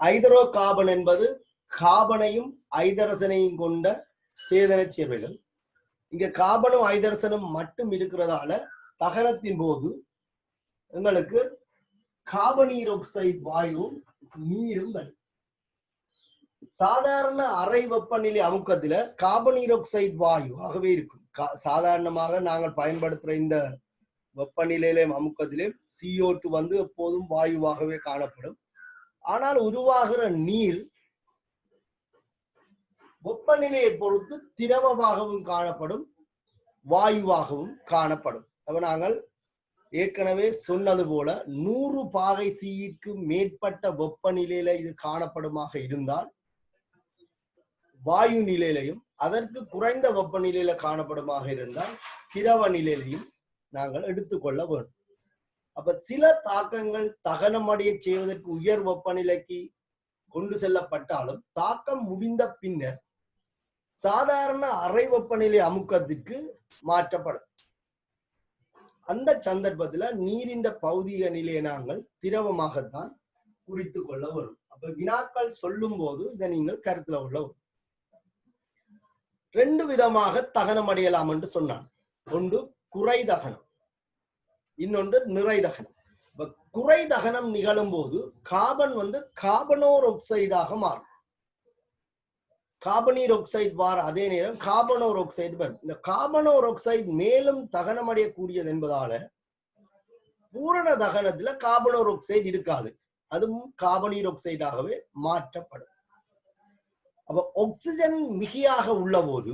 ஐதரோ carbon என்பது கார்பனையும் ஐதரசனையும் கொண்ட சேதன சேர்வைகள். இங்க கார்பனும் ஐதரசனும் மட்டும் இருக்கிறதால தகனத்தின் போது எங்களுக்கு கார்பனீரொக்சைடு வாயுவும் நீரும் வரும். சாதாரண அறை வெப்பநிலை அமுக்கத்துல கார்பனீரொக்சைடு வாயு ஆகவே இருக்கும். சாதாரணமாக நாங்கள் பயன்படுத்துற இந்த வெப்பநிலையிலே அமுக்கத்திலே CO2 எப்போதும் வாயுவாகவே காணப்படும். ஆனால் உருவாகிற நீர் வெப்பநிலையை பொறுத்து திரவமாகவும் காணப்படும், வாயுவாகவும் காணப்படும். அப்ப நாங்கள் ஏற்கனவே சொன்னது போல 100 பாகை C-க்கு மேற்பட்ட வெப்பநிலையில இது காணப்படுமாக இருந்தால் வாயு நிலையிலையும், அதற்கு குறைந்த வெப்பநிலையில காணப்படுமாக இருந்தால் திரவ நிலையிலையும் நாங்கள் எடுத்துக்கொள்ள வேண்டும். அப்ப சில தாக்கங்கள் தகனம் அடைய செய்வதற்கு உயர் வெப்பநிலைக்கு கொண்டு செல்லப்பட்டாலும் தாக்கம் முடிந்த பின்னர் சாதாரண அறை வெப்பநிலை அமுக்கத்திற்கு மாற்றப்படும். அந்த சந்தர்ப்பத்துல நீரின் பௌதிக நிலையை நாங்கள் திரவமாகத்தான் குறித்து கொள்ள வரும். அப்ப வினாக்கள் சொல்லும் போது இதை நீங்கள் கருத்துல கொள்ள வரும். 2 விதமாக தகனம் அடையலாம் என்று சொன்னான். ஒன்று குறை தகனம், இன்னொன்று நிறை தகனம். குறை தகனம் நிகழும் போது கார்பன் கார்பனோர் ஆக்சைடாக மாறும். கார்பனீர் ஆக்சைடு வார அதே நேரம் கார்பனோர் ஆக்சைடு வரும். இந்த கார்பனோர் ஆக்சைடு மேலும் தகனம் அடையக்கூடியது என்பதால பூரண தகனத்துல கார்பனோர் ஆக்சைடு இருக்காது, அதுவும் கார்பனீர் ஆக்சைடாகவே மாற்றப்படும். அப்ப ஆக்சிஜன் மிகையாக உள்ள போது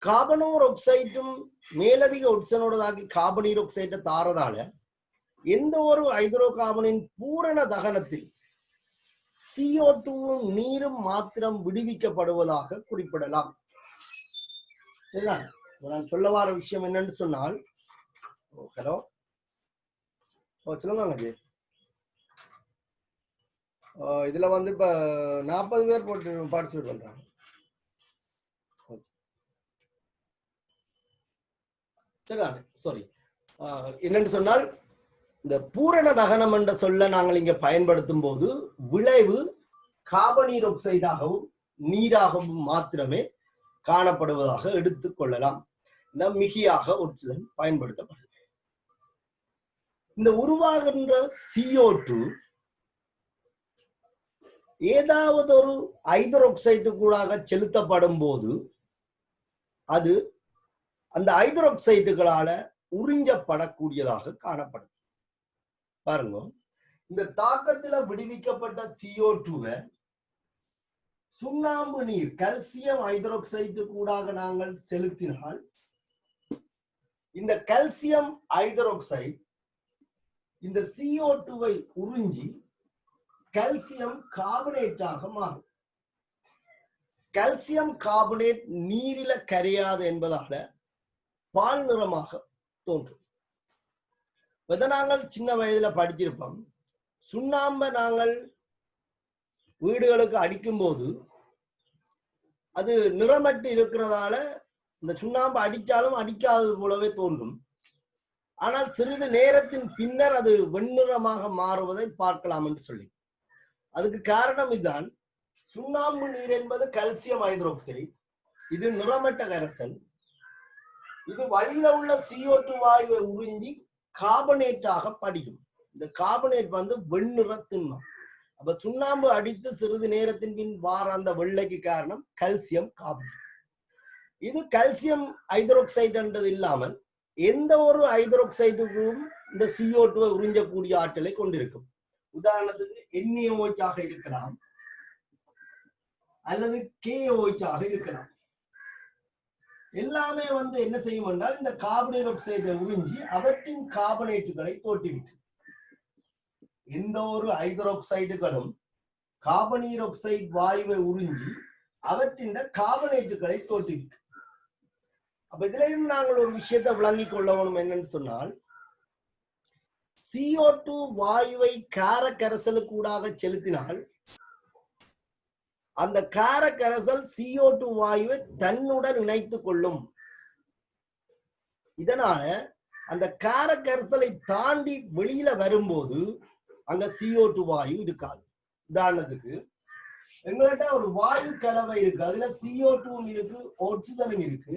கார்பனோர் ஆக்சைடும் மேலதிக ஆக்சிஜனோடதாக்கி கார்பனீர் ஆக்சைடை தாரதால எந்த ஒரு ஹைட்ரோ கார்பனின் பூரண தகனத்தில் CO2 நீரும் மாத்திரம் விடுவிக்கப்படுவதாக குறிப்பிடலாம். சரிதான். நான் சொல்ல வர விஷயம் என்னன்னு சொன்னால், ஹலோ சொல்லுங்க, இதுல இப்ப 40 பேர் போட்டு பார்ட்டிசிபேட் பண்றாங்க. சரிதானே? சாரி, என்னன்னு சொன்னால் இந்த பூரண தகனம் என்ற சொல்ல நாங்கள் இங்க பயன்படுத்தும் போது விளைவு கார்பனீர் ஆக்சைடாகவும் நீராகவும் மாத்திரமே காணப்படுவதாக எடுத்துக்கொள்ளலாம். மிகையாக ஆக்சிஜன் பயன்படுத்தப்படுது. இந்த உருவாகின்ற CO2 ஏதாவது ஒரு ஹைட்ரோக்சைடு கூடாக செலுத்தப்படும் போது அது அந்த ஹைட்ரோக்சைடுகளால உறிஞ்சப்படக்கூடியதாக காணப்படும். பாருங்க, இந்த தாக்கத்துல விடுவிக்கப்பட்ட CO2 சுண்ணாம்பு நீர் கால்சியம் ஹைட்ரோக்சைடு கூடாக நாங்கள் செலுத்தினால் இந்த கால்சியம் ஹைட்ரோக்சைடு இந்த CO2 உறிஞ்சி கால்சியம் கார்பனேட்டாக மாறும். கால்சியம் கார்பனேட் நீரில கரையாது என்பதால பால் நிறமாக தோன்றும். இதை நாங்கள் சின்ன வயதுல படிச்சிருப்போம். சுண்ணாம்பை நாங்கள் வீடுகளுக்கு அடிக்கும் போது அது நிறமற்று இருக்கிறதால இந்த சுண்ணாம்பு அடிச்சாலும் அடிக்காதது போலவே தோன்றும். ஆனால் சிறிது நேரத்தின் பின்னர் அது வெண்ணிறமாக மாறுவதை பார்க்கலாம் என்று சொல்லி, அதுக்கு காரணம் இதுதான். சுண்ணாம்பு நீர் என்பது கால்சியம் ஹைட்ரோக்சைடு, இது நிறமற்ற கரைசல். இது வழியில உள்ள CO2 வாயுவை உறிஞ்சி கார்பனேட்டாக படிக்கும். இந்த கார்பனேட் வெண்ணிற திண்மம். அப்ப சுண்ணாம்பு அடித்து சிறிது நேரத்தின் பின் வார அந்த வெள்ளைக்கு காரணம் கால்சியம் கார்பனேட். இது கால்சியம் ஹைட்ரோக்சைடு என்றது இல்லாமல் எந்த ஒரு ஹைட்ரோக்சைடுக்கும் இந்த CO2 உறிஞ்சக்கூடிய ஆற்றலை கொண்டிருக்கும். உதாரணத்துக்கு NaOH ஆக இருக்கலாம் அல்லது KOH ஆக இருக்கலாம். எல்லாமே என்ன செய்யும் என்றால் இந்த கார்பனீர் ஆக்சைடை உறிஞ்சி அவற்றின் கார்பனேட்டுகளை தோற்றுவிக்கும். எந்த ஒரு ஹைட்ரோக்சைடுகளும் கார்பனீர் ஆக்சைடு வாயுவை உறிஞ்சி அவற்றின் கார்பனேட்டுகளை தோற்றுவிக்கும். அப்ப இதுல நாங்கள் ஒரு விஷயத்தை விளங்கிக் கொள்ளணும். என்னன்னு சொன்னால், CO2 வாயுவை கார கரைசலுக்கூடாக செலுத்தினால் அந்த கார கரைசல் CO2 வாயுவை தன்னுடன் இணைத்துக் கொள்ளும். இதனால அந்த கார கரைசலை தாண்டி வெளியில வரும்போது அங்க CO2 வாயு இருக்காது. உதாரணத்துக்கு எங்கள்கிட்ட ஒரு வாயு கலவை இருக்கு, அதுல CO2 இருக்கு, ஆக்சிஜனும் இருக்கு.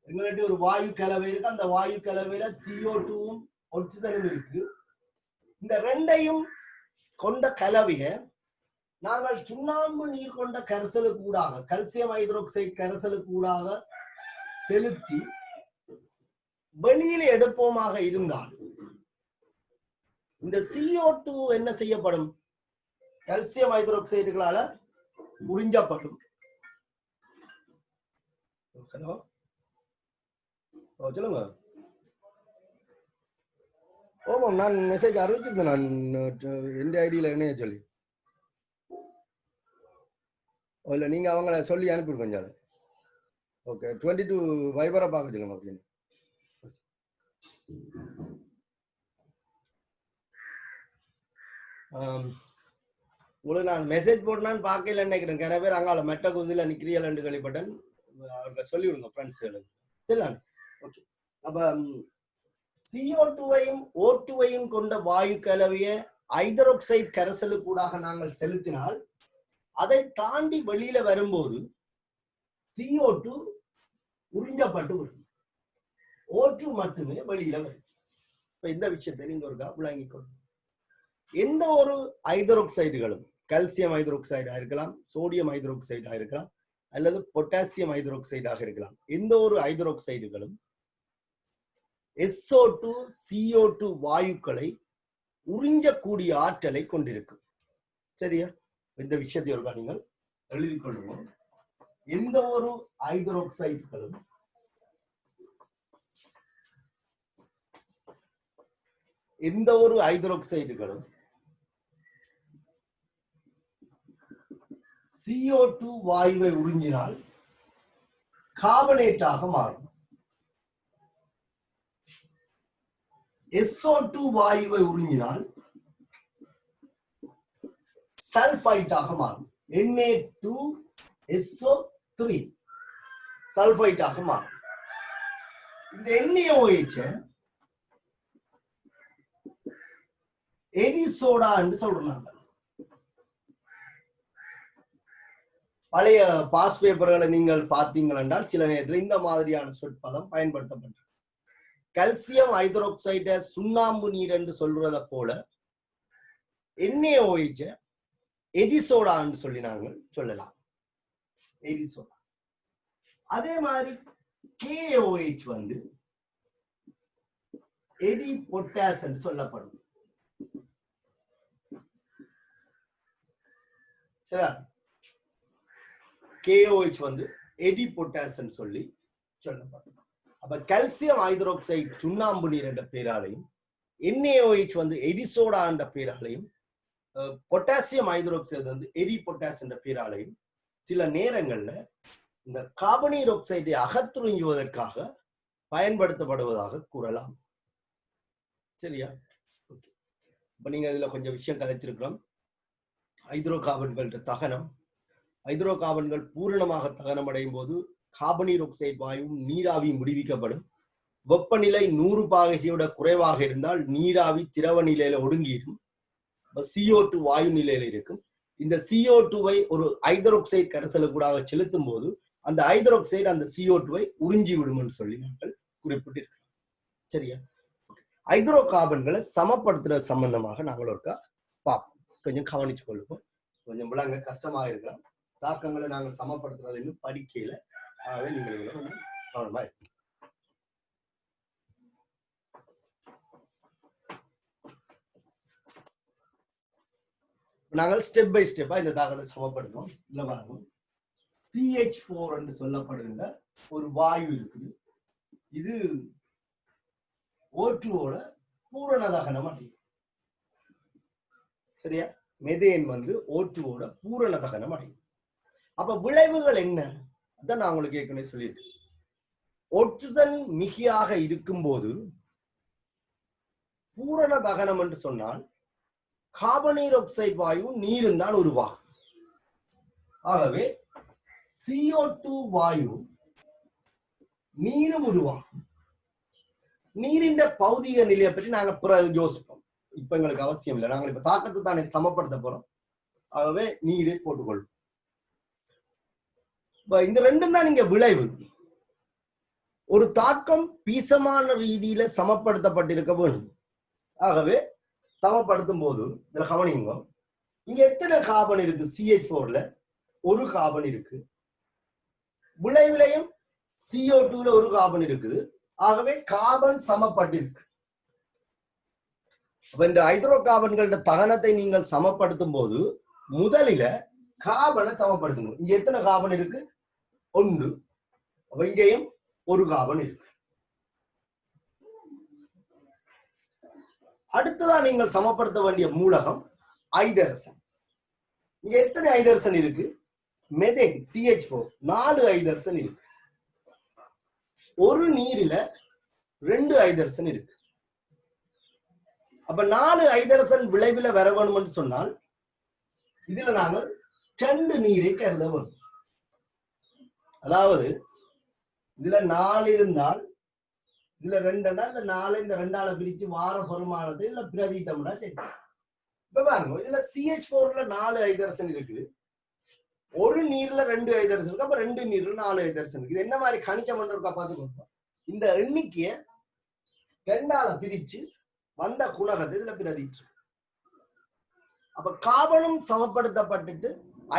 எங்கள்கிட்ட ஒரு வாயு கலவை இருக்கு, அந்த வாயு கலவையில CO2 ஆக்சிஜனும் இருக்கு. இந்த ரெண்டையும் கொண்ட கலவைய நாங்கள் சுண்ணாம்பு நீர் கொண்ட கரைசலுக்கு ஊடாக, கல்சியம் ஹைட்ரோக்சைடு கரைசலுக்கு ஊடாக செலுத்தி வெளியில எடுப்போமாக இருந்தால் இந்த CO2 என்ன செய்யப்படும்? கல்சியம் ஹைட்ரோக்சைடுகளால உறிஞ்சப்படும். ஹலோ, சொல்லுங்க. ஓமாம், நான் மெசேஜ் அறிவிச்சிருந்தேன், நான் எந்த ஐடியில என்ன சொல்லி இல்ல, நீங்க அவங்கள சொல்லி அனுப்பிடு கொஞ்சம். ஓகே, 22 வைபரா பார்க்க சொல்லுங்க அப்படின்னு. உங்களுக்கு நான் மெசேஜ் போட்டேன்னு பார்க்கல நினைக்கிறேன். நிறைய பேர் அங்கால மெட்ட குதில நிக்கிறீர்கள் என்று கேள்விப்பட்டேன். அவர்கள் சொல்லி விடுங்க ஃப்ரெண்ட்ஸ்களுக்கு. சரி, ஓகே. அப்ப CO2வையும் O2வையும் கொண்ட வாயு கலவைய ஹைட்ரோக்சைடு கரைசலுக்கு கூடாக நாங்கள் செலுத்தினால் அதை தாண்டி வெளியில வரும்போது CO2 உறிஞ்சப்பட்டு வரும், O2 மட்டுமே வெளியில வரும். இப்ப இந்த விஷயத்தை நீங்க ஒரு விளங்கிக் கொள்ளும். எந்த ஒரு ஹைட்ரோக்சைடுகளும், கல்சியம் ஹைட்ரோக்சைடா இருக்கலாம், சோடியம் ஹைட்ரோக்சைடா இருக்கலாம், அல்லது பொட்டாசியம் ஹைட்ரோக்சைடாக இருக்கலாம், எந்த ஒரு ஹைட்ரோக்சைடுகளும் SO2 CO2 வாயுக்களை உறிஞ்சக்கூடிய ஆற்றலை கொண்டிருக்கும். சரியா? இந்த விஷயத்தை ஒரு நீங்கள் எழுதிக் கொள்ளுவோம். எந்த ஒரு ஹைட்ரோக்சைடுகளும் CO2 வாயுவை உறிஞ்சினால் கார்பனேட்டாக மாறும். SO2 வாயுவை உறிஞ்சினால் சல்பைட்டாக மாறும். Na2SO3 சல்பைட்டாக மாறும். இந்த NaOH எடிசோடா என்று சொல்றாங்க. பழைய பாஸ் பேப்பர்களை நீங்கள் பார்த்தீங்கள் என்றால் சில நேரத்தில் இந்த மாதிரியான சொற்பதம் பயன்படுத்தப்பட்டது. கல்சியம் ஹைட்ரோக்சைட சுண்ணாம்பு நீர் என்று சொல்றத போல NaOH எடிசோடா என்று சொல்லி நாங்கள் சொல்லலாம். எடிசோடா. அதே மாதிரி KOH வந்து எடி பொட்டாஸ் என்று சொல்லப்படும். சரி, KOH வந்து எடி பொட்டாஸ் என்று சொல்லி சொல்லப்படும். அப்ப கல்சியம் ஹைட்ரோக்சைடு சுண்ணாம்பு நீர் என்ற பெயராலையும், NaOH வந்து எடிசோடா என்ற பெயராலையும், பொட்டாசியம் ஹைட்ரோக்சைடு வந்து எரி பொட்டாஸ் என்ற பெயராலையும் சில நேரங்கள்ல இந்த கார்பனீராக்சைடை அகற்றுவதற்காக பயன்படுத்தப்படுவதாக கூறலாம். சரியா? இப்ப நீங்க இதுல கொஞ்சம் விஷயம் கதைச்சிருக்கிறோம். ஹைட்ரோ கார்பன்கள் தகனம், ஹைட்ரோ கார்பன்கள் பூரணமாக தகனம் அடையும் போது கார்பனீராக்சைடு வாயுவும் நீராவியும் விடுவிக்கப்படும். வெப்பநிலை 100 பாகையோட குறைவாக இருந்தால் நீராவி திரவ நிலையில ஒடுங்கிடும், CO2 வாயு நிலையில இருக்கும். இந்த CO2வை ஒரு ஹைட்ரோக்சைடு கரைசலுக்கூடாக செலுத்தும் போது அந்த ஹைட்ரோக்சைடு அந்த CO2வை உறிஞ்சி விடும் சொல்லி நாங்கள் குறிப்பிட்டிருக்கிறோம். சரியா? ஹைட்ரோ கார்பன்களை சமப்படுத்துற சம்பந்தமாக நாங்கள் ஒருக்கா பார்ப்போம். கொஞ்சம் கவனிச்சு கொள்ளுவோம். கொஞ்சம் விளங்க கஷ்டமாக இருக்கலாம். தாக்கங்களை நாங்கள் சமப்படுத்துறது இன்னும் படிக்கையில, ஆகவே நீங்கள் கவனமா இருக்கு. நாங்கள் ஸ்டெப் பை ஸ்டெப்பா இந்த தாக்கத்தை சமப்படுத்துவோம். இல்ல பாருங்க, CH4 என்று சொல்லப்படுகின்ற ஒரு வாயு இருக்குது. இது O2வோட பூரண தகனம் அடையும். சரியா? மெதேன் வந்து O2வோட பூரண தகனம் அடையும். அப்ப விளைவுகள் என்ன? அதான் நான் உங்களுக்கு ஏற்கனவே சொல்லியிருக்கேன். ஆக்சிஜன் மிகையாக இருக்கும் போது பூரண தகனம் என்று சொன்னால் கார்பனீராக்சைடு வாயு நீரும் தான் உருவாகும். ஆகவே CO2 வாயு நீரும் உருவாகும். நீரின் பௌதிக நிலையை பற்றி நாங்கள் பிறகு யோசிப்போம். இப்ப எங்களுக்கு அவசியம் இல்லை. நாங்கள் இப்ப தாக்கத்தை தானே சமப்படுத்த போறோம். ஆகவே நீரை போட்டுக்கொள்ளும். இந்த ரெண்டும் தான் நீங்க விளைவு. ஒரு தாக்கம் பீசமான ரீதியில சமப்படுத்தப்பட்டிருக்க வேண்டும். ஆகவே சமப்படுத்தும் போது இதுல கவனிங்க, இங்க எத்தனை கார்பன் இருக்கு? CH4ல ஒரு கார்பன் இருக்கு. விளைவிலையும் CO2ல ஒரு கார்பன் இருக்குது. ஆகவே கார்பன் சமப்பட்டிருக்கு. இந்த ஹைட்ரோ கார்பன்களோட தகனத்தை நீங்கள் சமப்படுத்தும் போது முதலில கார்பனை சமப்படுத்தணும். இங்க எத்தனை கார்பன் இருக்கு? 1. அப்ப இங்கேயும் ஒரு கார்பன் இருக்கு. அடுத்ததான் நீங்கள் சமப்படுத்த வேண்டிய மூலகம் ஐதரசன். இங்க எத்தனை ஐதரசன் இருக்கு? மெதேன் CH4 4 ஐதரசன் இருக்கு. ஒரு நீரில 2 ஐதரசன் இருக்கு. அப்ப 4 ஐதரசன் விளைவுல வர வேணும்னு சொன்னால் இதுல நாங்கள் 2 நீரை கருத வேண்டும். அதாவது இதுல 4 இருந்தால் இதுல 2 இந்த 4 இந்த 2ஆல பிரிச்சு வார பெருமானத்தை இதுல பிரதிட்டோம்னா சரி. இப்ப பாருங்க, இதுல CH4ல 4 ஐதரசன் இருக்குது. ஒரு நீர்ல 2 ஐதரசன் இருக்கு. அப்ப 2 நீர்ல 4 ஐதரசன் இருக்கு. இது என்ன மாதிரி கணிச்சம் இருக்கா பார்த்துக்கோங்க. இந்த எண்ணிக்கைய 2ஆல பிரிச்சு வந்த குணகத்தை இதுல பிரதிட்டு. அப்ப கார்பனும் சமப்படுத்தப்பட்டுட்டு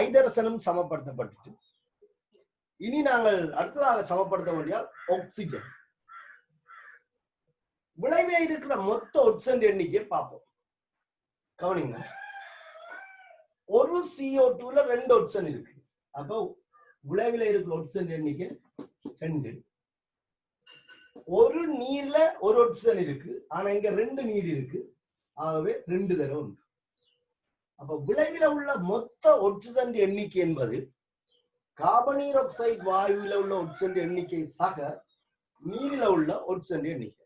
ஐதரசனும் சமப்படுத்தப்பட்டுட்டு இனி நாங்கள் அடுத்ததாக சமப்படுத்த வேண்டிய ஆக்சிஜன். விளைவே இருக்கிற மொத்த ஒட்சன் எண்ணிக்கையை பார்ப்போம். கவனிங்க, ஒரு CO2ல 2 ஒட்சன் இருக்கு. அப்ப விளைவில இருக்கிற ஒட்சன் எண்ணிக்கை 2. ஒரு நீர்ல ஒரு ஒட்சன் இருக்கு. ஆனா இங்க 2 நீர் இருக்கு. ஆகவே 2 தடவை உண்டு. அப்ப விளைவில உள்ள மொத்த ஒட்சன் எண்ணிக்கை என்பது கார்பனீர் ஆக்சைடு வாயுவில உள்ள ஒட்சன் எண்ணிக்கை சக நீரில உள்ள ஒட்சன் எண்ணிக்கை.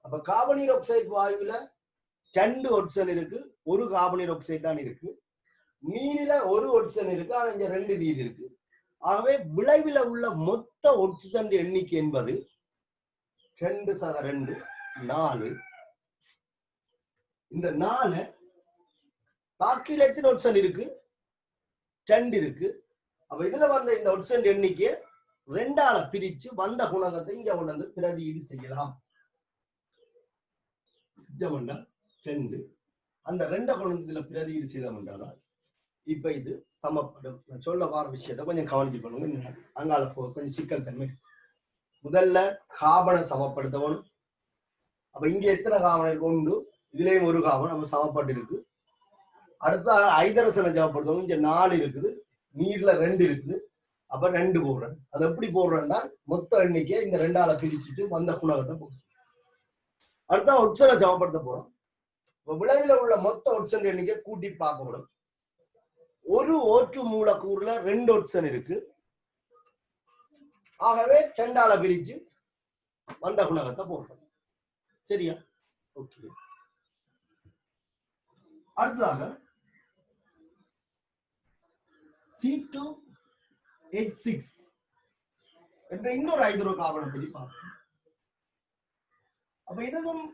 அப்ப கார்பனீர் ஆக்சைடு வாயுவில 2 ஒட்சன் இருக்கு. ஒரு கார்பனீர் ஆக்சைடு தான் இருக்கு. நீரில ஒரு ஒட்சன் இருக்கு. ஆனா இங்க 2 நீர் இருக்கு. ஆகவே விளைவில உள்ள மொத்த ஒட்சன் எண்ணிக்கை என்பது 2 சக 2 4. இந்த 4 பாக்கியில எத்தனை ஒட்சன் இருக்கு? 2 இருக்கு. அப்ப இதுல வந்த இந்த ஒட்சன் எண்ணிக்கையை 2ஆல பிரிச்சு வந்த குணகத்தை இங்க கொண்டு பிரதியீடு செய்யலாம். 2 அந்த 2 கொண்டு இதுல பிரதியீடு செய்தோம். இப்ப இது சமப்படும். சொல்ல வார விஷயத்தை கொஞ்சம் கவனிச்சுக்கணும். அங்கால கொஞ்சம் சிக்கல் தன்மை. முதல்ல கார்பனை சமப்படுத்தணும். அப்ப இங்க எத்தனை கார்பன் இருக்கு? 1. இதுலயும் ஒரு கார்பன் நம்ம சமப்பட்டு இருக்கு. அடுத்த ஐதரசனை சமப்படுத்தணும். இங்க 4 இருக்குது. நீர்ல 2 இருக்குது. அப்ப 2 போடுறேன். அது எப்படி போடுறேன்னா மொத்த எண்ணிக்கை இந்த 2ஆல பிரிச்சுட்டு வந்த குணகத்தை போடுறோம். அடுத்த ஒட்சனை சமப்படுத்த போறோம். விளைவில உள்ள மொத்த ஒட்சன் எண்ணிக்கை கூட்டி பார்க்கணும். ஒரு ஓற்று மூலக்கூறுல 2 ஒட்சன் இருக்கு. ஆகவே 2ஆல பிரிச்சு வந்த குணகத்தை போடுறோம். சரியா? ஓகே. அடுத்ததாக C2H6 என்ற இன்னொரு ஹைட்ரோ கார்பனை பற்றி பார்ப்போம். அப்ப இதுவும்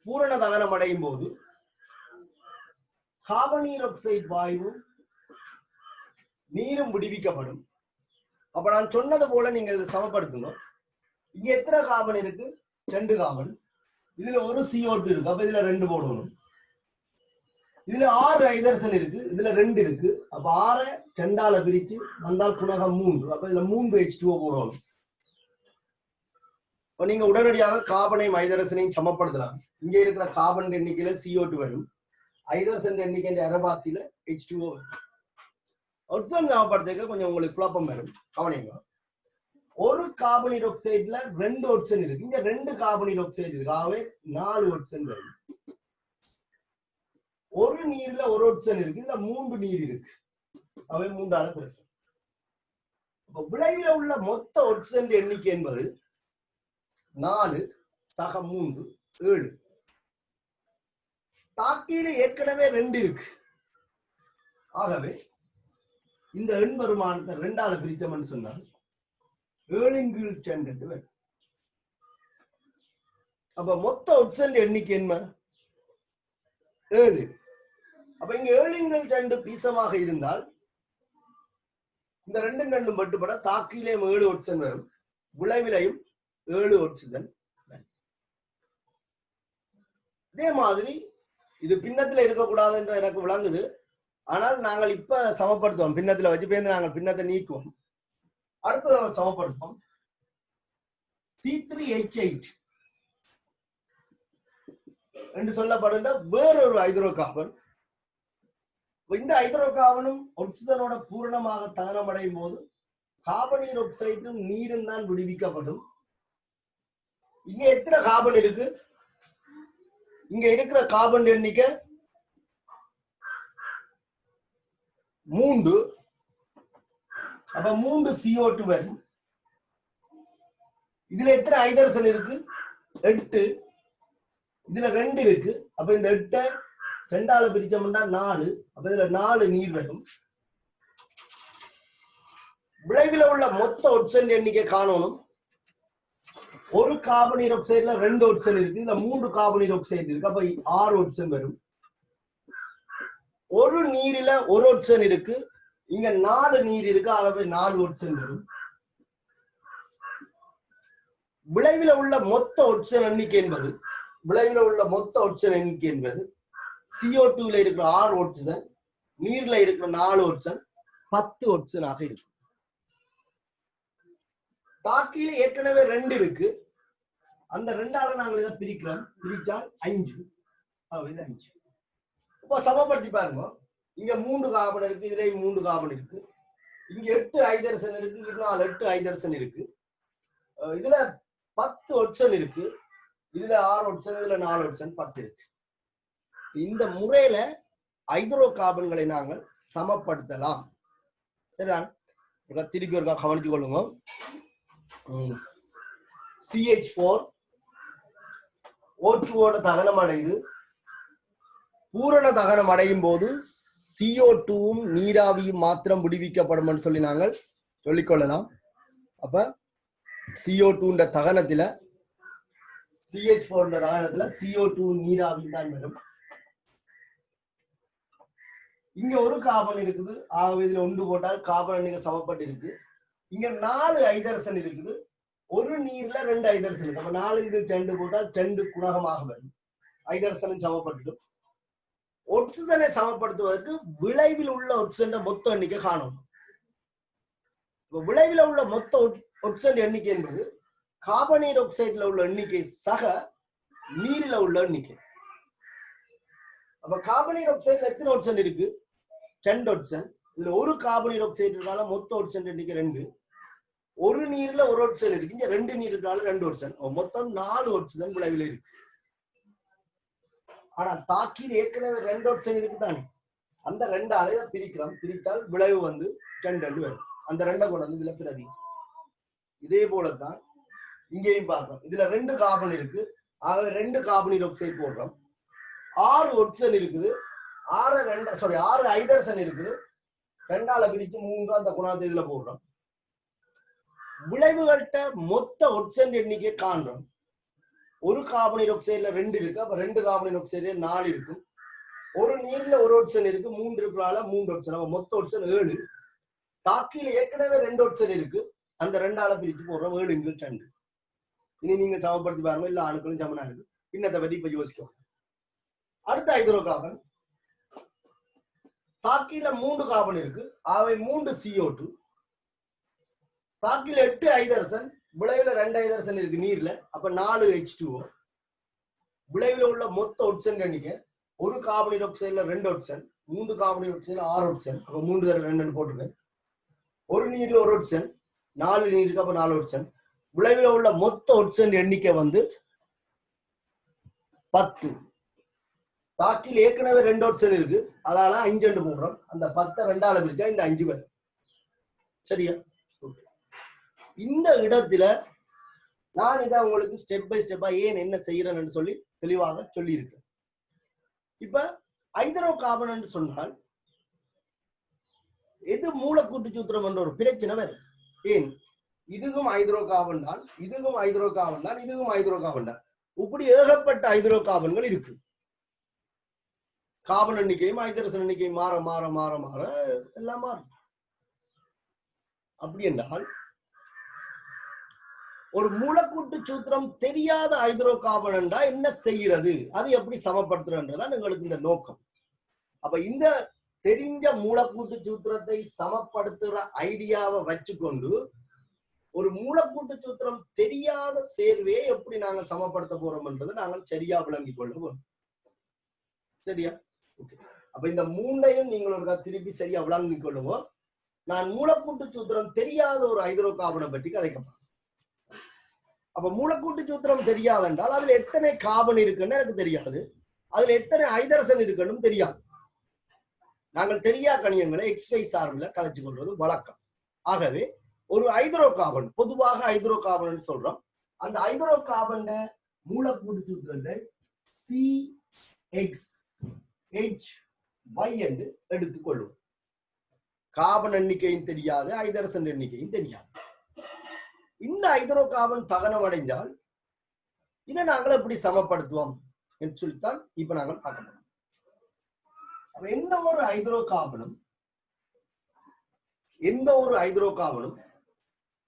பூரண தகனம் அடையும் போது கார்பனீர் ஆக்சைடு வாயுவும் நீரும் விடுவிக்கப்படும். அப்ப நான் சொன்னது போல நீங்க இதை சமப்படுத்தணும். இங்க எத்தனை கார்பன் இருக்கு? 2 கார்பன். இதுல ஒரு CO2 இருக்கு. அப்ப இதுல 2 போடணும். இதுல 6 ஐதரசன் இருக்கு. இதுல 2 இருக்கு. அப்ப 6 2ஆல பிரிச்சு வந்தால் குணகம் 3. அப்ப இதுல 3 H2O போடணும். இப்ப நீங்க உடனடியாக கார்பனையும் ஐதரசனையும் சமப்படுத்தலாம். இங்க இருக்கிற கார்பன் எண்ணிக்கையில CO2 வரும். ஐதரசன் எண்ணிக்கை அரபாசியில H2O வரும். ஒட்சன் சமப்படுத்த கொஞ்சம் உங்களுக்கு குழப்பம் வரும். கவனிங்க, ஒரு கார்பனீர் ஆக்சைடுல 2 ஒட்சன் இருக்கு. இங்க 2 கார்பனீர் ஆக்சைடு இருக்கு. ஆகவே 4 ஒட்சன் வரும். ஒரு நீர்ல ஒரு ஒட்சன் இருக்கு. இதுல 3 நீர் இருக்கு. அவை 3ஆல பிரிக்கும். அப்ப விளைவில உள்ள மொத்த ஒட்சன் எண்ணிக்கை என்பது 4 சக 3 7. தாக்கியில ஏற்கனவே 2 இருக்கு. ஆகவே இந்த எண் வருமானத்தை 2ஆல பிரிச்சோம்னு சொன்னால் 7/2 வரும். அப்ப மொத்த ஒட்சன் எண்ணிக்கை என்ன? 7. அப்ப இங்க 7 2 பீசமாக இருந்தால் இந்த 2 மட்டுப்பட தாக்கிலேயும் 7 ஒட்சன் வரும், விளைவிலையும் 7 ஒட்சன். இதே மாதிரி இது பின்னத்துல இருக்கக்கூடாது என்று எனக்கு விளங்குது. ஆனால் நாங்கள் இப்ப சமப்படுத்துவோம், பின்னத்துல வச்சு பேருந்து நாங்கள் பின்னத்தை நீக்குவோம். அடுத்தது நம்ம சமப்படுத்துவோம். C3H8 என்று சொல்லப்படுகின்ற வேறொரு ஹைட்ரோ கார்பன். இந்த ஹைட்ரோ கார்பனும் ஒட்சிஜனோட பூரணமாக தகனமடையும் போது கார்பனீர் ஆக்சைடும் நீரும் தான் விடுவிக்கப்படும். இங்க எத்தனை கார்பன் இருக்கு? இங்க இருக்கிற கார்பன் எண்ணிக்கை 3. அப்ப 3 CO2 வரும். இதுல எத்தனை ஹைட்ரஜன் இருக்கு? 8. இதுல 2 இருக்கு. அப்ப இந்த 8 2ஆல பிரிச்சோம்னா 4. அப்ப இதுல 4 நீர் வரும். விளைவில் உள்ள மொத்த ஒட்சன் எண்ணிக்கை காணணும். ஒரு கார்பனீர் ஆக்சைடுல 2 ஒட்சன் இருக்கு, இதுல 3 கார்பனீர் ஆக்சைடு இருக்கு. அப்ப 6 ஒட்சன் வரும். ஒரு நீரில 1 ஒட்சன் இருக்கு, இங்க 4 நீர் இருக்கு, ஆகவே 4 ஒட்சன் வரும். விளைவில் உள்ள மொத்த ஒட்சன் எண்ணிக்கை என்பது CO2ல இருக்கிற 6 ஒட்சன், நீர்ல இருக்கிற 4 ஒட்சன், 10 ஒட்சனாக இருக்கு. தாக்கியில ஏற்கனவே 2 இருக்கு, அந்த 2ஆல நாங்கள் இதை பிரிக்கிறோம். பிரிச்சால் 5. 5. இப்ப சமப்படுத்தி பாருங்க. இங்க 3 கார்பன் இருக்கு, இதுல 3 கார்பன் இருக்கு. இங்க 8 ஹைட்ரஜன் இருக்கு, இதுல 8 ஹைட்ரஜன் இருக்கு. இதுல 10 ஒட்சன் இருக்கு, இதுல 6 ஒட்சன், இதுல 4 ஒட்சன், 10 இருக்கு. இந்த முறையில ஹைட்ரோ கார்பன்களை நாங்கள் சமப்படுத்தலாம். சரிதான்? திருப்பி ஒருக்கா கவனிச்சு கொள்ளுங்க. CH4 O2ஓட தகனம் அடையுது. பூரண தகனம் அடையும் போது CO2வும் நீராவியும் மாத்திரம் விடுவிக்கப்படும் சொல்லி நாங்கள் சொல்லிக்கொள்ளலாம். அப்ப CO2 தகனத்துல CH4 தகனத்துல CO2 நீராவி தான் வரும். இங்க ஒரு கார்பன் இருக்குது, ஆகவே இதுல 1 போட்டால் கார்பன் எண்ணிக்கை சமப்பட்டு இருக்கு. இங்க 4 ஹைட்ரஜன் இருக்குது, ஒரு நீர்ல 2 ஹைட்ரஜன் இருக்கு. அப்ப 4 2 போட்டால் 2 குணகமாக வரும். ஹைட்ரஜனும் சமப்பட்டுடும். ஒட்சிஜனை சமப்படுத்துவதற்கு விளைவில் உள்ள ஒட்சிஜன் மொத்த எண்ணிக்கை காணணும். விளைவில் உள்ள மொத்த ஒட்சிஜன் எண்ணிக்கை என்பது கார்பனீர் ஆக்சைடுல உள்ள எண்ணிக்கை சக நீரில உள்ள எண்ணிக்கை. அப்ப கார்பனீர் ஆக்சைடுல எத்தனை ஒட்சிஜன் இருக்கு? 2 ஒட்சிஜன். இதுல ஒரு கார்பனீர் ஆக்சைடு இருக்கால மொத்த ஒட்சிஜன் எண்ணிக்கை 2. ஒரு நீர்ல 1 ஒட்சிஜன் இருக்கு, இங்க 2 நீர் இருக்கால 2 ஒட்சிஜன். மொத்தம் 4 ஒட்சிஜன் விளைவில் இருக்கு. ஆனா தாக்கியில் ஏற்கனவே 2 ஒட்சன் இருக்குதானே, அந்த 2ஆல பிரிக்கலாம். பிரித்தால் விளைவு 2 வரும். அந்த 2 கொண்டு வந்து இதுல பிரதி. இதே போலதான் இங்கேயும் பார்க்கலாம். இதுல 2 கார்பன் இருக்கு, ஆகவே 2 கார்பனீர் ஆக்சைடு போடுறோம். 6 ஒட்சன் இருக்குது, 6 ஹைட்ரஜன் இருக்குது, 2ஆல பிரிச்சு 3 அந்த குணாத்தை இதுல போடுறோம். விளைவுகள்கிட்ட மொத்த ஒட்சன் எண்ணிக்கை காண்றோம். ஒரு கார்பனீர் ஆக்சைடுல 2 இருக்கு, அப்ப 2 கார்பனீர் ஆக்சைடு 4 இருக்கும். ஒரு நீர்ல 1 ஒட்சன் இருக்கு, 3 இருக்கிறால 3 ஒட்சன், அப்ப மொத்த ஒட்சன் 7. தாக்கியில ஏற்கனவே 2 ஒட்சன் இருக்கு, அந்த 2ஆல பிரிச்சு போடுறோம். 7 × 2. இனி நீங்க சமப்படுத்தி பாருங்க, இல்ல அணுக்களும் சமனா இருக்கு. பின்னத்தை பற்றி இப்ப யோசிக்கும். அடுத்த ஹைட்ரோ கார்பன். தாக்கியில 3 கார்பன் இருக்கு, ஆகவே 3 CO2. தாக்கியில 8 ஹைட்ரஜன், விளைவுல 2 ஹைட்ரஜன் இருக்கு நீர்ல, அப்ப 4 H2O. விளைவுல உள்ள மொத்த ஒட்சன் எண்ணிக்கை ஒரு கார்பனீர் ஆக்சைடுல 2 ஒட்சன், 3 கார்பனீர் ஆக்சைடுல 6 ஒட்சன், அப்ப 3 தடவை 2 போட்டுருக்கேன். ஒரு நீர்ல 1 ஒட்சன், 4 நீருக்கு அப்ப 4 ஒட்சன். விளைவுல உள்ள மொத்த ஒட்சன் எண்ணிக்கை 10. தாக்கில் ஏற்கனவே 2 ஒட்சன் இருக்கு, அதால 5 போடுறோம். அந்த 10 2ஆல பிரிச்சா இந்த 5 வரும். சரியா? இந்த இடத்துல நான் இதை உங்களுக்கு ஸ்டெப் பை ஸ்டெப்பா ஏன் என்ன செய்யறேன்னு சொல்லி தெளிவாக சொல்லி இருக்கேன். இப்ப ஹைட்ரோ கார்பன் என்று சொன்னால் எது மூலக்கூட்டு சூத்திரம் என்ற ஒரு பிரச்சனை வரும். ஏன் இதுவும் ஹைட்ரோ கார்பன் தான், இதுவும் ஹைட்ரோ கார்பன் தான், இதுவும் ஹைட்ரோ கார்பன் தான். இப்படி ஏகப்பட்ட ஹைட்ரோ கார்பன்கள் இருக்கு. கார்பன் எண்ணிக்கையும் ஹைட்ரஜன் எண்ணிக்கையும் மாற மாற மாற மாற எல்லாம் மாறும். அப்படி என்றால் ஒரு மூலக்கூட்டு சூத்திரம் தெரியாத ஹைட்ரோ கார்பன் என்றா என்ன செய்கிறது, அது எப்படி சமப்படுத்துறதுதான் எங்களுக்கு இந்த நோக்கம். அப்ப இந்த தெரிஞ்ச மூலக்கூட்டு சூத்திரத்தை சமப்படுத்துற ஐடியாவை வச்சுக்கொண்டு ஒரு மூலக்கூட்டு சூத்திரம் தெரியாத சேர்வையை எப்படி நாங்கள் சமப்படுத்த போறோம் என்பது நாங்கள் சரியா விளங்கிக் கொள்ள வேண்டும். சரியா? அப்ப இந்த மூண்டையும் நீங்கள் ஒரு திருப்பி சரியா விளங்கிக் கொள்ளுவோம். நான் மூலக்கூட்டு சூத்திரம் தெரியாத ஒரு ஹைட்ரோ கார்பனை பற்றி கதைக்கப்படும். அப்ப மூலக்கூட்டு சூத்திரம் தெரியாது என்றால் அதுல எத்தனை கார்பன் இருக்குன்னு எனக்கு தெரியாது, அதுல எத்தனை ஹைட்ரஜன் இருக்குன்னு தெரியாது. நாங்கள் தெரியா கணியங்களை XY சார்பில் கதைச்சு கொள்வது வழக்கம். ஆகவே ஒரு ஹைட்ரோ கார்பன், பொதுவாக ஹைட்ரோ கார்பன் சொல்றோம், அந்த ஹைட்ரோ கார்பன் மூலக்கூட்டு சூத்திரத்தை CHY என்று எடுத்துக்கொள்வோம். கார்பன் எண்ணிக்கையும் தெரியாது, ஹைட்ரஜன் எண்ணிக்கையும் தெரியாது. இந்த ஹைட்ரோ கார்பன் தகனம் அடைஞ்சால் இதை நாங்கள் எப்படி சமப்படுத்துவோம் என்று சொல்லித்தான் இப்ப நாங்கள் பார்க்க போறோம். எந்த ஒரு ஹைட்ரோ கார்பனும்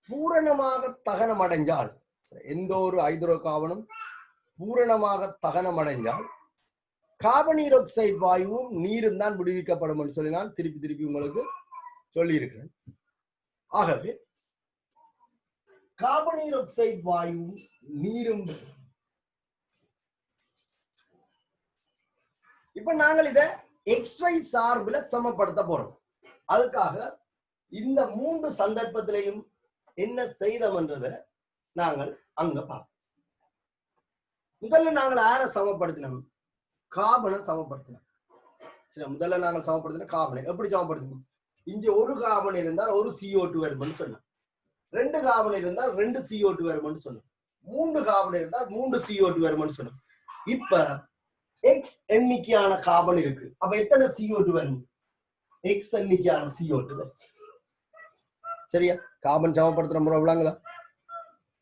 பூரணமாக தகனம் அடைஞ்சால், எந்த ஒரு ஹைட்ரோ கார்பனும் பூரணமாக தகனம் அடைஞ்சால் கார்பனீரொக்சைடு வாயுவும் நீரும் தான் விடுவிக்கப்படும் என்று சொல்லி நான் திருப்பி திருப்பி உங்களுக்கு சொல்லி இருக்கிறேன். ஆகவே கார்பனீரொக்சைடு வாயுவும் நீரும், இப்ப நாங்கள் இதை XY சார்பில் சமப்படுத்த போறோம். அதுக்காக இந்த மூன்று சந்தர்ப்பத்திலையும் என்ன செய்தோம் என்றதை நாங்கள் அங்க பார்ப்போம். முதல்ல நாங்கள் யாரை சமப்படுத்தினோம்? கார்பனை சமப்படுத்தினோம். சரி, முதல்ல நாங்கள் சமப்படுத்தின கார்பனை எப்படி சமப்படுத்தணும்? இங்க ஒரு கார்பன் இருந்தால் ஒரு CO2 வரும்னு சொன்னோம், 2 கார்பன் இருந்தால் 2 CO2 வரும்னு சொன்னோம், 3 கார்பன் இருந்தால் 3 CO2 வரும்னு சொன்னோம். இப்ப X எண்ணிக்கையான கார்பன் இருக்கு, அப்ப எத்தனை CO2 வரும்? X எண்ணிக்கையான CO2 வரும். சரியா? கார்பன் சமப்படுத்துற முறை விளங்குதா?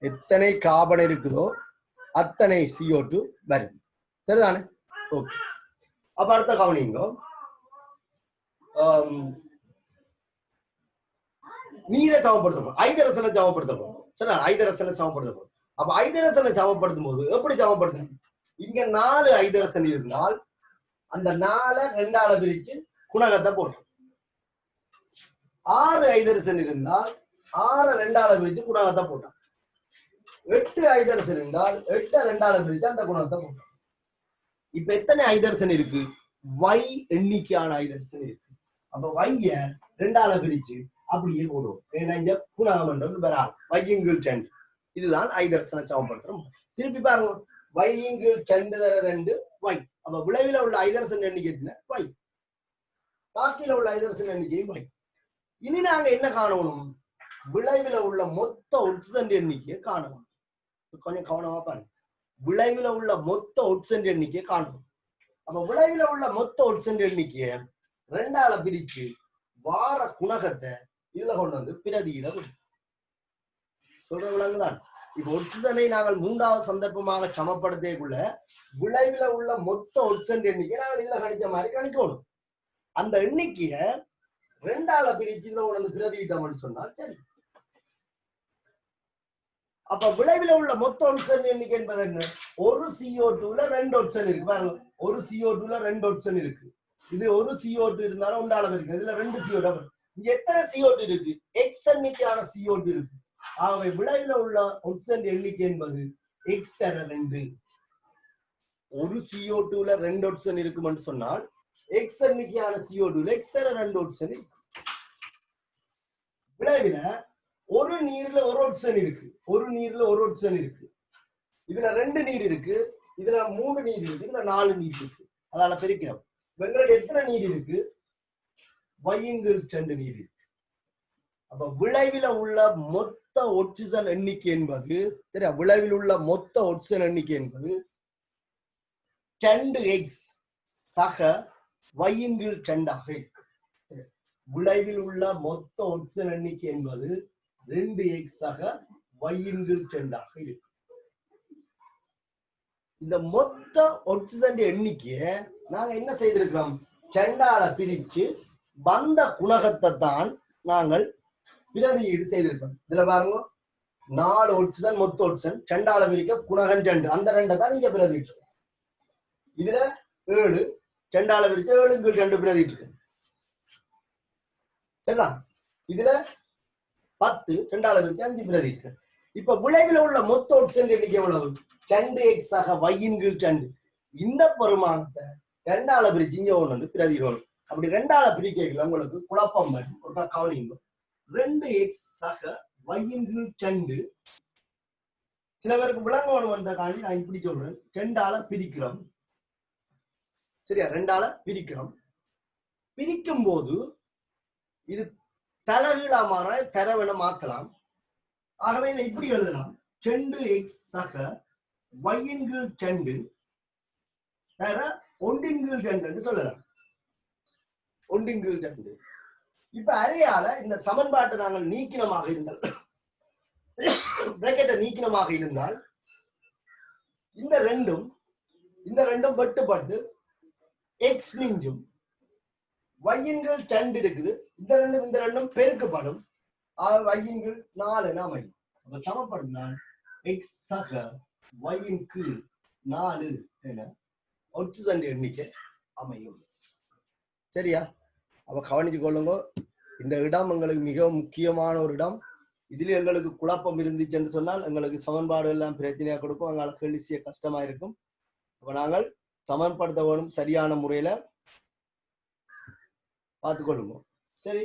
எத்தனை கார்பன் இருக்குதோ அத்தனை CO2 வரும். சரிதானே? ஓகே. அப்ப அடுத்த கவனிங்க, நீரை சமப்படுத்தணும், ஹைட்ரஜனை சமப்படுத்தணும். சரி, ஹைட்ரஜனை சமப்படுத்தணும். அப்ப ஹைட்ரஜனை சமப்படுத்தும் போது எப்படி சமப்படுத்தணும்? இங்க 4 ஹைட்ரஜன் இருந்தால் அந்த 4 2ஆல பிரிச்சு குணகத்தை போட்டோம். 6 ஹைட்ரஜன் இருந்தால் 6 2ஆல பிரிச்சு குணகத்தை போட்டோம். 8 ஹைட்ரஜன் இருந்தால் 8 2ஆல பிரிச்சு அந்த குணகத்தை போட்டோம். இப்ப எத்தனை ஹைட்ரஜன் இருக்கு? Y எண்ணிக்கையான ஹைட்ரஜன் இருக்கு. அப்ப Y-ய 2ஆல பிரிச்சு அப்படியே போடுவோம். ஏன்னா இங்க குணகம் என்றது வராது. Y/2 இதுதான் ஹைட்ரஜனை சமப்படுத்துறோம். திருப்பி பாருங்க, Y/2 Y. அப்ப விளைவில உள்ள ஹைட்ரஜன் எண்ணிக்கை Y, பாக்கியில உள்ள ஹைட்ரஜன் எண்ணிக்கையும் Y. இனி நாங்க என்ன காணணும்? விளைவில உள்ள மொத்த ஆக்சிஜன் எண்ணிக்கையை காணணும். கொஞ்சம் கவனமா பாருங்க, விளைவில உள்ள மொத்த ஆக்சிஜன் எண்ணிக்கையை காணணும். அப்ப விளைவில உள்ள மொத்த ஆக்சிஜன் எண்ணிக்கையை 2ஆல பிரிச்சு வார குணகத்தை இதுல கொண்டு வந்து பிரதியிட சொல்ற விலங்குதான். இப்ப ஆக்சிஜனை நாங்கள் 3வது சந்தர்ப்பமாக சமப்படுத்தக்குள்ள விளைவில உள்ள மொத்த ஆக்சிஜன் எண்ணிக்கை நாங்கள் இதுல கணிச்ச மாதிரி கணிக்கணும். அந்த எண்ணிக்கைய 2ஆல பிரிச்சு இதுல கொண்டு வந்து பிரதியிட்டோம்னு சொன்னால் சரி. அப்ப விளைவில உள்ள மொத்த ஆக்சிஜன் எண்ணிக்கை என்பது என்ன? ஒரு CO2ல 2 ஆக்சிஜன் இருக்கு பாருங்க, ஒரு CO2ல 2 ஆக்சிஜன் இருக்கு. இது ஒரு CO2 இருந்தாலும் 1ஆல இருக்கு, இதுல 2 CO2. இங்க எத்தனை CO2 இருக்கு? X எண்ணிக்கையான CO2 இருக்கு. ஆகவே விளைவில உள்ள ஆக்சிஜன் எண்ணிக்கை என்பது X தர 2. ஒரு CO2ல 2 ஆக்சிஜன் இருக்கும்னு சொன்னால் X எண்ணிக்கையான CO2ல X தர 2 ஆக்சிஜன் இருக்கு. விளைவில ஒரு நீர்ல ஒரு ஆக்சிஜன் இருக்கு, ஒரு நீர்ல ஒரு ஆக்சிஜன் இருக்கு. இதுல 2 நீர் இருக்கு, இதுல 3 நீர் இருக்கு, இதுல 4 நீர் இருக்கு. அதால பெருக்கிறோம். எங்களுக்கு எத்தனை நீர் இருக்கு? Y/2 நீர் இருக்கு. அப்ப விளைவில உள்ள மொத்த ஆக்சிஜன் எண்ணிக்கை என்பது சரியா? விளைவில் உள்ள மொத்த ஆக்சிஜன் எண்ணிக்கை என்பது 2x சக Y/2 ஆக இருக்கு. விளைவில் உள்ள மொத்த ஆக்சிஜன் எண்ணிக்கை என்பது 2x சக Y/2 ஆக இருக்கு. இந்த மொத்த ஆக்சிஜன் எண்ணிக்கையை நாங்க என்ன செய்திருக்கிறோம், ரெண்டால பிரிச்சு வந்த குணகத்தை தான் நாங்கள் பிரதியீடு செய்திருக்கோம். இதுல பாருங்க 4 ஆக்சிஜன் மொத்த ஆக்சிஜன் ரெண்டால பிரிக்க குணகன் 2, அந்த 2 தான் நீங்க பிரதிட்டு. இதுல 7 ரெண்டால பிரிக்க 7 பிரதிட்டு இருக்கு. சரிதான்? இதுல 10 ரெண்டால பிரிக்க 5 பிரதிட்டு. இப்ப விளைவில் உள்ள மொத்த ஆக்சிஜன் எண்ணிக்கை எவ்வளவு, 2x ஆக y/2. இந்த பெருமானத்தை ரெண்டால பிரிச்சு இங்க ஒண்ணு வந்து பிரதிரோம். அப்படி ரெண்டால பிரிக்கல உங்களுக்கு குழப்பம் வரும். ஒரு கவனிங்க, 2x ஆக y/2. சில பேருக்கு விளங்கணும் என்ற காரணி நான் இப்படி சொல்றேன், ரெண்டால பிரிக்கிறோம். சரியா? ரெண்டால பிரிக்கிறோம். பிரிக்கும் போது இது தலைகீழா மாற தரவென மாத்தலாம். ஆகவே இதை இப்படி எழுதலாம், 2x ஆக y/2 தர 1/2 சொல்லலாம். 1/2. இப்ப அரையால இந்த சமன்பாட்டை நாங்கள் நீக்கினமாக இருந்தால், பிராக்கெட்டை நீக்கினமாக இருந்தால் இந்த ரெண்டும் வெட்டுப்பட்டு x மிஞ்சும், y/2 இருக்குது. இந்த ரெண்டும் பெருக்கப்படும், y/4 அமையும். அப்ப சமப்படுத்தினால் x ஆக y/4 என ஆக்சிஜன் எண்ணிக்கை அமையும். சரியா? அப்ப கவனிச்சு கொள்ளுங்க, இந்த இடம் எங்களுக்கு மிகவும் முக்கியமான ஒரு இடம். இதுல எங்களுக்கு குழப்பம் இருந்துச்சுன்னு சொன்னால் எங்களுக்கு சமன்பாடு எல்லாம் பிரச்சனையா கொடுக்கும், எங்களுக்கு கேள்வி செய்ய கஷ்டமா இருக்கும். அப்ப நாங்கள் சமன்படுத்த வேணும், சரியான முறையில பார்த்துக்கொள்ளுங்க. சரி,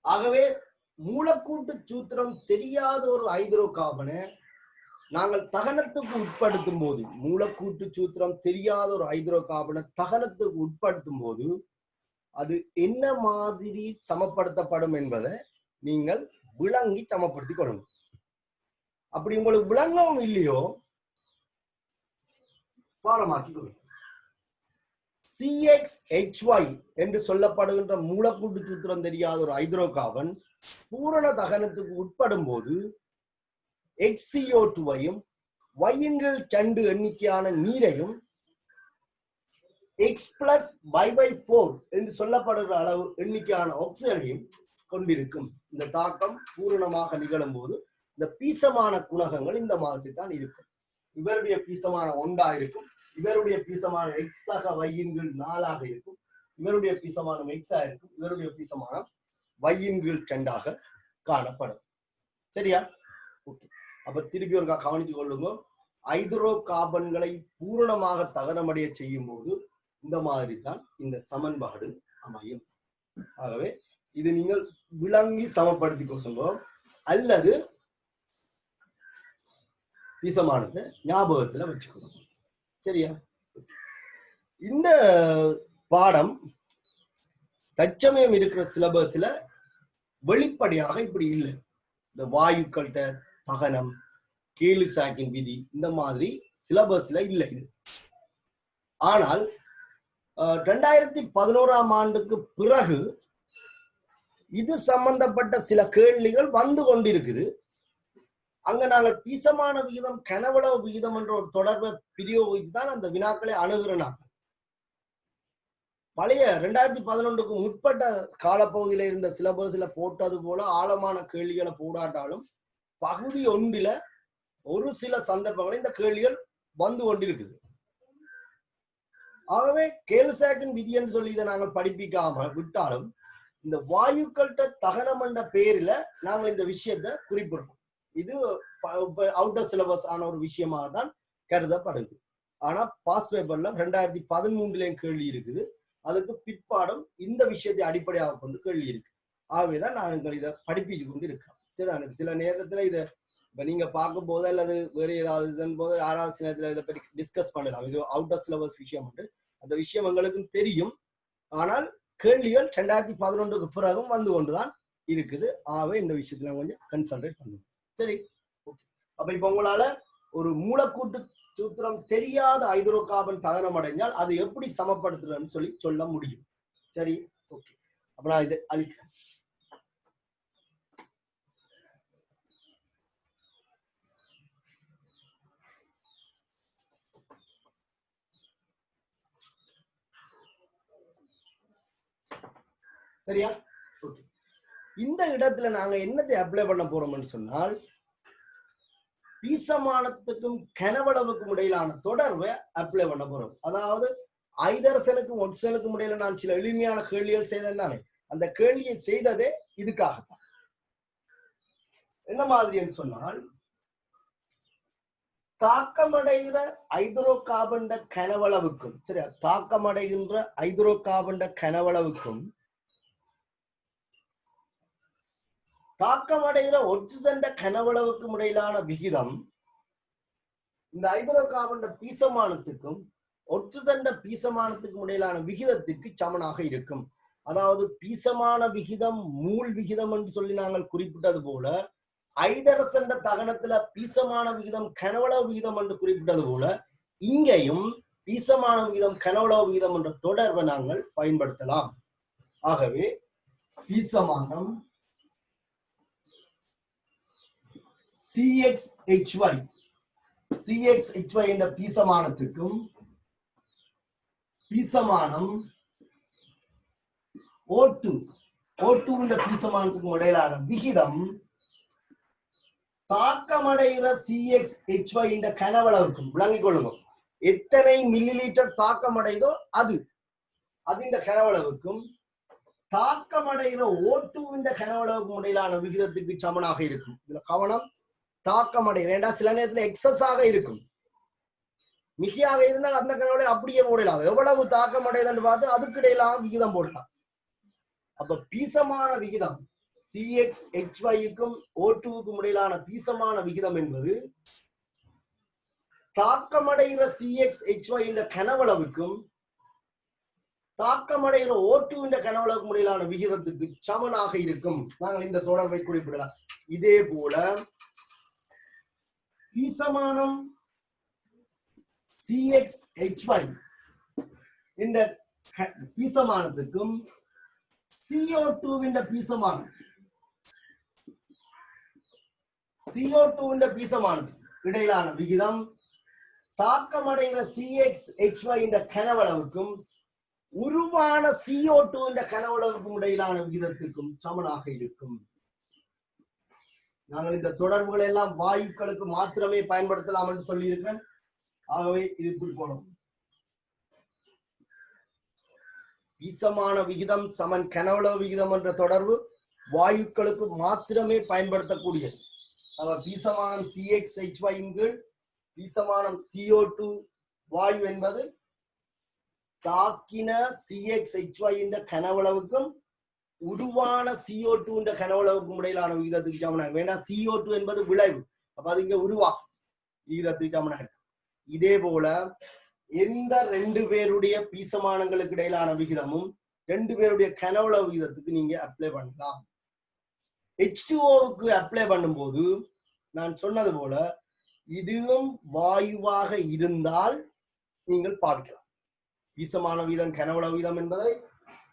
ஆகவே மூலக்கூட்டு சூத்திரம் தெரியாத ஒரு ஹைட்ரோ கார்பனை நாங்கள் தகனத்துக்கு உட்படுத்தும் போது, மூலக்கூட்டு சூத்திரம் தெரியாத ஒரு ஹைட்ரோ கார்பனை தகனத்துக்கு உட்படுத்தும் போது அது என்ன மாதிரி சமப்படுத்தப்படும் என்பதை நீங்கள் விளங்கி சமப்படுத்திக் கொள்ளணும். அப்படி உங்களுக்கு விளங்கவும் இல்லையோ பாடமாக்கி கொள்ளும். CXHY என்று சொல்லப்படுகின்ற மூலக்கூட்டு சூத்திரம் தெரியாத ஒரு ஹைட்ரோ கார்பன் பூரண தகனத்துக்கு உட்படும் போது HCO2வையும் y/2 எண்ணிக்கையான நீரையும் X+Y/4 என்று சொல்லப்படுகிற அளவு எண்ணிக்கையான ஆக்சிஜனையும் கொண்டிருக்கும். இந்த தாக்கம் பூரணமாக நிகழும் போது இந்த பீசமான குணகங்கள் இந்த மாதிரி தான் இருக்கும். இவருடைய பீசமான 1 இருக்கும், இவருடைய பீசமான x ஆக y/4 இருக்கும், இவருடைய பீசமானம் x இருக்கும், இவருடைய பீசமானம் y/2 காணப்படும். சரியா? அப்ப திருப்பி ஒரு கவனித்து கொள்ளுங்க, ஹைட்ரோ கார்பன்களை பூரணமாக தகனமடைய செய்யும் போது இந்த மாதிரி தான் இந்த சமன்பாடு அமையும். ஆகவே இது நீங்கள் விளங்கி சமப்படுத்தி கொள்ளுங்க, அல்லது பீசமானத்தை ஞாபகத்துல வச்சுக்கணும். சரியா? இந்த பாடம் தற்சமயம் இருக்கிற சிலபஸ்ல வெளிப்படையாக இப்படி இல்லை. இந்த வாயுக்கள்கிட்ட தகனம், கேலி-சாக்கின் விதி இந்த மாதிரி சிலபஸ்ல இல்லை இது. ஆனால் 2011ஆம் ஆண்டுக்கு பிறகு இது சம்பந்தப்பட்ட சில கேள்விகள் வந்து கொண்டிருக்குது. அங்க நாங்கள் பீசமான விகிதம், கனவளவு விகிதம் என்ற ஒரு தொடர்பை பிரயோகிச்சுதான் அந்த வினாக்களை அணுகிறோம். பழைய 2011க்கு முற்பட்ட காலப்பகுதியில இருந்த சிலபஸ்ல போட்டது போல ஆழமான கேள்விகளை போடாட்டாலும் பகுதி 1ல ஒரு சில சந்தர்ப்பங்களில் இந்த கேள்விகள் வந்து கொண்டிருக்குது. ஆகவே கேல்சாக்கின் விதி என்று சொல்லி இதை நாங்கள் படிப்பிக்காம விட்டாலும் இந்த வாயுக்கள்கிட்ட தகனம் என்ற பெயரில நாங்கள் இந்த விஷயத்தை குறிப்பிடுறோம். இது அவுட்டர் சிலபஸ் ஆன ஒரு விஷயமாக தான் கருதப்படுது. ஆனா பாஸ் பேப்பர்ல 2013லயும் கேள்வி இருக்குது, அதுக்கு பிற்பாடும் இந்த விஷயத்தை அடிப்படையாக கொண்டு கேள்வி இருக்கு. ஆகவேதான் நாங்கள் இதை படிப்பிச்சு கொண்டு இருக்கிறோம். சரி, சில நேரத்துல இதை இப்ப நீங்க பார்க்கும் போது அல்லது வேற ஏதாவது போது யாராவது சில நேரத்துல இதை பற்றி டிஸ்கஸ் பண்ணலாம். இது அவுட்டர் சிலபஸ் விஷயம் உண்டு, அந்த விஷயம் எங்களுக்கும் தெரியும். ஆனால் கேள்விகள் 2011க்கு பிறகும் வந்து கொண்டுதான் இருக்குது. ஆகவே இந்த விஷயத்துல கொஞ்சம் கன்சன்ட்ரேட் பண்ணுவோம். சரி, அப்ப இப்ப உங்களால ஒரு மூலக்கூட்டு சூத்திரம் தெரியாத ஹைட்ரோ கார்பன் தகனம் அடைஞ்சால் அது எப்படி சமப்படுத்துறன்னு சொல்லி சொல்ல முடியும். சரி, ஓகே. அப்ப நான் இதை அழிக்கிறேன். சரியா? ஓகே. இந்த இடத்துல நாங்க என்னத்தை அப்ளை பண்ண போறோம்னு சொன்னால் பீசமானத்துக்கும் கனவளவுக்கும் இடையிலான தொடர்பை அப்ளை பண்ண போறோம். அதாவது ஐதரசனுக்கும் ஒட்சனுக்கும் இடையில நான் சில எளிமையான கேள்விகள் செய்தேன் தானே, அந்த கேள்வியை செய்ததே இதுக்காகத்தான். என்ன மாதிரின்னு சொன்னால் தாக்கமடைகிற ஐதரோ கார்பன் கனவளவுக்கும், சரியா, தாக்கமடைகின்ற ஐதரோ கார்பன் கனவளவுக்கும் தாக்கமடைகிற ஒட்சிஜன் கனவளவுக்கும் இடையிலான விகிதம் இந்த ஐதரோ கார்பன் பீசமானத்துக்கும் ஒட்சிஜன் பீசமானத்துக்கும் இடையிலான விகிதத்திற்கு சமனாக இருக்கும். அதாவது பீசமான விகிதம் மூல் விகிதம் என்று சொல்லி நாங்கள் குறிப்பிட்டது போல ஐதரசன் தகனத்துல பீசமான விகிதம் கனவளவு விகிதம் என்று குறிப்பிட்டது போல இங்கேயும் பீசமான விகிதம் கனவளவு விகிதம் என்ற தொடர்பை நாங்கள் பயன்படுத்தலாம். ஆகவே பீசமானம் CxHy என்ற பீசமானத்துக்கும் பீசமானம் O2 என்ற பீசமானத்துக்கும் இடையிலான விகிதம் தாக்கமடைகிற CxHy என்ற கனவளவுக்கும், விளங்கிக் கொள்ளுங்க, எத்தனை மில்லி லிட்டர் தாக்கமடைதோ அது இந்த கனவளவுக்கும் தாக்கமடைகிற O2 என்ற கனவளவுக்கும் இடையிலான விகிதத்துக்கு சமனாக இருக்கும். இதுல கவனம், தாக்கமடைகிற சில நேரத்தில் எக்ஸஸாக இருக்கும், மிகையாக இருந்தால் அந்த கனவளை அப்படியே போடலாம். எவ்வளவு தாக்கமடைதல் பார்த்து அதுக்கு இடையிலான விகிதம் போடலாம். அப்ப பீசமான விகிதம் CxHyக்கும் O2க்கும் இடையிலான பீசமான விகிதம் என்பது தாக்கமடைகிற CxHy என்ற கனவளவுக்கும் தாக்கமடைகிற O2 என்ற கனவளவுக்கும் இடையிலான விகிதத்துக்கு சமனாக இருக்கும். நாங்கள் இந்த தொடர்பை குறிப்பிடலாம். இதே போல பீசமானம் CxHy என்ற பீசமானத்துக்கும் CO2 என்ற பீசமானம் இடையிலான விகிதம் தாக்கமடைகிற CxHy என்ற கனவளவுக்கும் உருவான CO2 என்ற கனவளவுக்கும் இடையிலான விகிதத்துக்கும் சமனாக இருக்கும். நாங்கள் இந்த தொடர்புகளை எல்லாம் வாயுக்களுக்கு மாத்திரமே பயன்படுத்தலாம் என்று சொல்லி இருக்கிறேன். ஆகவே இதுக்குள் போனோம். பீசமான விகிதம் சமன் கனவளவு விகிதம் என்ற தொடர்பு வாயுக்களுக்கு மாத்திரமே பயன்படுத்தக்கூடியது. பீசமானம் CxHy கீழ் பீசமானம் CO2 வாயு என்பது தாக்கின CxHy என்ற கனவளவுக்கும் உருவான CO2 என்ற கனவளவுக்கும் இடையிலான விகிதத்துக்கு சமனாக. வேண்டாம், CO2 என்பது விளைவு, அப்ப அது இங்க உருவாகும் விகிதத்துக்கு சமனாக. இதே போல எந்த ரெண்டு பேருடைய பீசமானங்களுக்கு இடையிலான விகிதமும் ரெண்டு பேருடைய கனவளவு விகிதத்துக்கு நீங்க அப்ளை பண்ணலாம். H2Oவுக்கு அப்ளை பண்ணும்போது நான் சொன்னது போல இதுவும் வாயுவாக இருந்தால் நீங்கள் பாவிக்கலாம். பீசமான வீதம் கனவளவு வீதம் என்பதை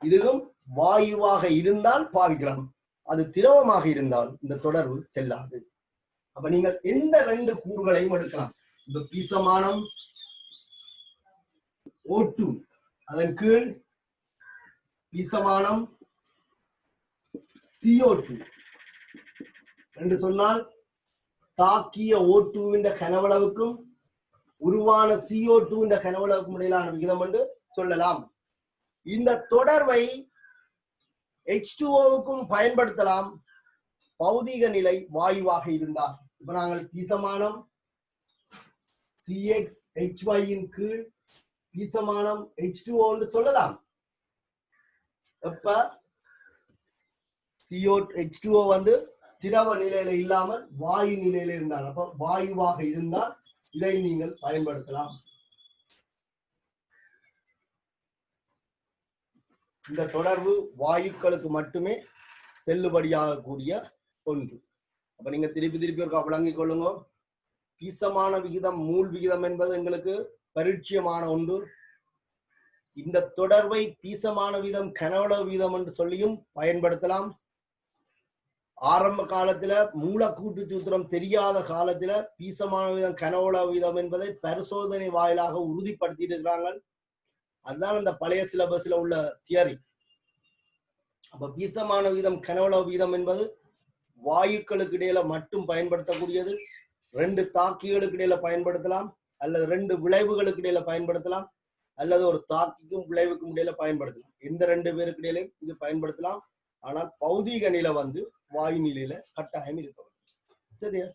இதுவும் வாயுவாக இருந்தால் பாவிக்கலாம். அது திரவமாக இருந்தால் இந்த தொடர்பு செல்லாது. அப்ப நீங்கள் எந்த ரெண்டு கூறுகளையும் எடுக்கலாம். இந்த பீசமானம் O2 அதன் கீழ் பீசமானம் CO2 என்று சொன்னால் தாக்கிய O2 என்ற கனவளவுக்கும் உருவான CO2 என்ற கனவளவுக்கும் இடையிலான விகிதம் என்று சொல்லலாம். இந்த தொடர்பை H2Oவுக்கும் பயன்படுத்தலாம் பௌதிக நிலை வாயுவாக இருந்தால். இப்ப நாங்கள் பீசமானம் CxHy இன் கீழ் பீசமானம் H2O என்று சொல்லலாம். எப்ப H2O வந்து திரவ நிலையில இல்லாமல் வாயு நிலையில இருந்தால், அப்ப வாயுவாக இருந்தால் இதை நீங்கள் பயன்படுத்தலாம். இந்த தொடர்பு வாயுக்களுக்கு மட்டுமே செல்லுபடியாக கூடிய ஒன்று. அப்ப நீங்க திருப்பி ஒரு விளங்கிக் கொள்ளுங்க. பீசமான விகிதம் மூல் விகிதம் என்பது எங்களுக்கு பரிச்சயமான ஒன்று. இந்த தொடர்பை பீசமான வீதம் கனவளவு வீதம் என்று சொல்லியும் பயன்படுத்தலாம். ஆரம்ப காலத்துல மூலக்கூட்டு சூத்திரம் தெரியாத காலத்துல பீசமான வீதம் கனவளவு வீதம் என்பதை பரிசோதனை வாயிலாக உறுதிப்படுத்திட்டு இருக்கிறாங்க. அதுதான் இந்த பழைய சிலபஸ்ல உள்ள தியரி. அப்ப பீசமான வீதம் கனவளவு வீதம் என்பது வாயுக்களுக்கு இடையில மட்டும் பயன்படுத்தக்கூடியது. 2 தாக்கிகளுக்கு இடையில பயன்படுத்தலாம், அல்லது 2 விளைவுகளுக்கு இடையில பயன்படுத்தலாம், அல்லது ஒரு தாக்கிக்கும் விளைவுக்கும் இடையில பயன்படுத்தலாம். எந்த 2 பேருக்கு இடையிலும் இது பயன்படுத்தலாம். ஆனால் பௌதீக நிலை வாயு நிலையில கட்டாயம் இருக்க வேண்டும். சரியா?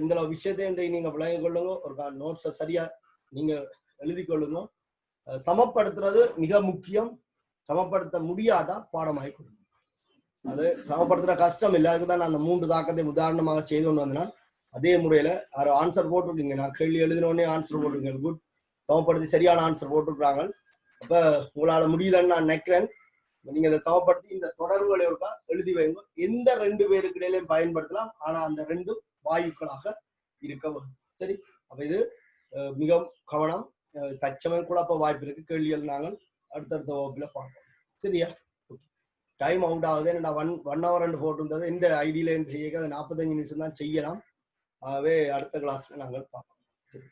இந்த விஷயத்தை நீங்க விளங்கிக் கொள்ளுங்க. ஒரு நோட்ஸை சரியா நீங்க எழுதி கொள்ளுங்க. சமப்படுத்துறது மிக முக்கியம். சமப்படுத்த முடியாட்டா பாடமாகி கொடுங்க. அது சமப்படுத்துற கஷ்டம் இல்லை. அதுக்குதான் நான் அந்த 3 தாக்கத்தை உதாரணமாக செய்து கொண்டு வந்தேன். அதே முறையில ஆன்சர் போட்டுருக்கீங்க. நான் கேள்வி எழுதினோடனே ஆன்சர் போட்டிருக்கேன். குட். சமப்படுத்தி சரியான ஆன்சர் போட்டுருக்காங்க. அப்ப உங்களால முடியுதுன்னு நான் நினைக்கிறேன். நீங்க இதை சமப்படுத்தி இந்த தொடர்புகளை இருக்கா எழுதி வைங்க. எந்த 2 பேருக்கு இடையிலையும் பயன்படுத்தலாம். ஆனா அந்த 2 வாயுக்களாக இருக்க வேண்டும். சரி, அப்ப இது மிக கவனம். தச்சமயம் குழப்ப வாய்ப்பு இருக்கு. கேள்விகள் நாங்கள் அடுத்தடுத்த வகுப்புல பார்ப்போம். சரியா? டைம் அவுட் ஆகுது. நான் 1 hour 2 போட்டிருந்தது இந்த ஐடியில இருந்து செய்ய 45 நிமிஷம் தான் செய்யலாம். ஆகவே அடுத்த கிளாஸ்ல நாங்கள் பார்ப்போம். சரி.